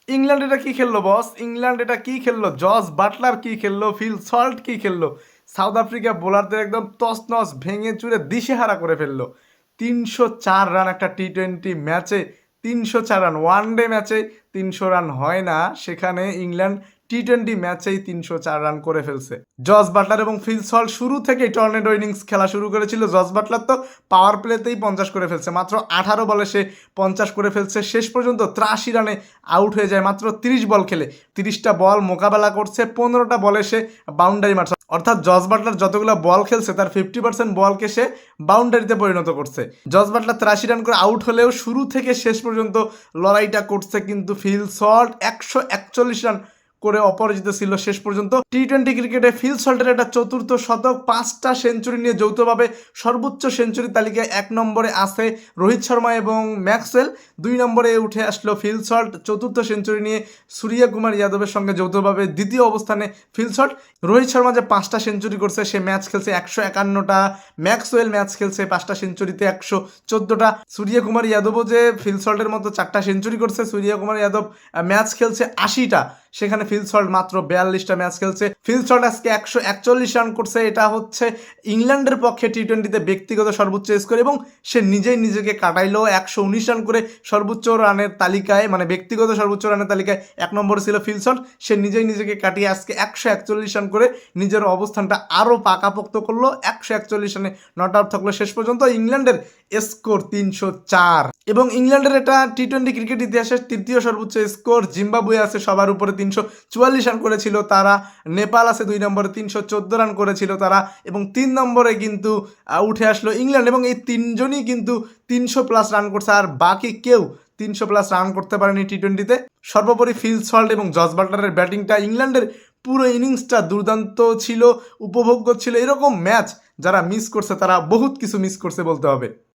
England এটা কি খেললো বস? ইংল্যান্ড এটা কি খেললো? জস বাটলার কি খেললো? ফিল সল্ট কি খেললো? সাউথ আফ্রিকা বোলারদের একদম তছনছ ভেঙে চুরে দিশেহারা করে ফেললো। 304 রান একটা টি-20 ম্যাচে, 304 রান ওয়ান ডে ম্যাচে 300 রান হয় না, সেখানে ইংল্যান্ড টি-20 ম্যাচেই 304 রান করে ফেলছে। জস বাটলার এবং ফিল সল্ট শুরু থেকেই টর্নেডো ইনিংস খেলা শুরু করেছিল। জস বাটলার তো পাওয়ার প্লেতেই 50 করে ফেলছে, মাত্র 18 বলে সে 50 করে ফেলছে। শেষ পর্যন্ত 83 রানে আউট হয়ে যায় মাত্র 30 বল খেলে। 30টা বল মোকাবেলা করছে, 15টা বলে সে বাউন্ডারি মারছে। অর্থাৎ জস বাটলার যতগুলো বল খেলছে তার 50% বলকে সে বাউন্ডারিতে পরিণত করছে। জস বাটলার 83 রান করে আউট হলেও শুরু থেকে শেষ পর্যন্ত লড়াইটা করছে, কিন্তু ফিল সল্ট 141 রান করে অপরাজিত ছিল শেষ পর্যন্ত। টি-20 ক্রিকেটে ফিল সল্টের একটা চতুর্থ শতক, 5টা সেঞ্চুরি নিয়ে যৌথভাবে সর্বোচ্চ সেঞ্চুরি তালিকায় 1 নম্বরে আছে রোহিত শর্মা এবং ম্যাক্সওয়েল। 2 নম্বরে উঠে আসলো ফিল সল্ট চতুর্থ সেঞ্চুরি নিয়ে সূর্য কুমার যাদবের সঙ্গে যৌথভাবে দ্বিতীয় অবস্থানে ফিল সল্ট। রোহিত শর্মা যে 5টা সেঞ্চুরি করছে, সে ম্যাচ খেলছে 151টা। ম্যাক্সওয়েল ম্যাচ খেলছে 5টা সেঞ্চুরিতে 114টা। সূর্য কুমার যাদবও যে ফিল সল্টের মতো 4টা সেঞ্চুরি করছে। সূর্য কুমার যাদব ম্যাচ খেলছে 80টা, সেখানে ফিল সল্ট মাত্র 42টা ম্যাচ খেলছে। ফিল সল্ট আজকে 141 রান করছে, এটা হচ্ছে ইংল্যান্ডের পক্ষে টি-20তে ব্যক্তিগত সর্বোচ্চ স্কোর, এবং সে নিজেই নিজেকে কাটাইলো। 119 রান করে সর্বোচ্চ রানের তালিকায়, মানে ব্যক্তিগত সর্বোচ্চ রানের তালিকায় 1 নম্বরে ছিল ফিল সল্ট। সে নিজেই নিজেকে কাটিয়ে আজকে 141 রান করে নিজের অবস্থানটা আরও পাকাপোক্ত করলো। 141 রানে নট আউট থাকলো শেষ পর্যন্ত। ইংল্যান্ডের স্কোর 304, এবং ইংল্যান্ডের এটা টি-20 ক্রিকেট ইতিহাসের তৃতীয় সর্বোচ্চ স্কোর। জিম্বাবুয়ে আছে সবার উপরে, 344 রান করেছিল তারা। নেপাল আছে 2 নম্বরে, 314 রান করেছিল তারা, এবং 3 নম্বরে কিন্তু উঠে আসলো ইংল্যান্ড, এবং এই তিনজনই কিন্তু 300+ রান করছে, আর বাকি কেউ 300+ রান করতে পারেনি টি-20তে। সর্বোপরি ফিল সল্ট এবং জস বাটলারের ব্যাটিংটা, ইংল্যান্ডের পুরো ইনিংসটা দুর্দান্ত ছিল, উপভোগ্য ছিল। এরকম ম্যাচ যারা মিস করছে তারা বহুত কিছু মিস করছে বলতে হবে।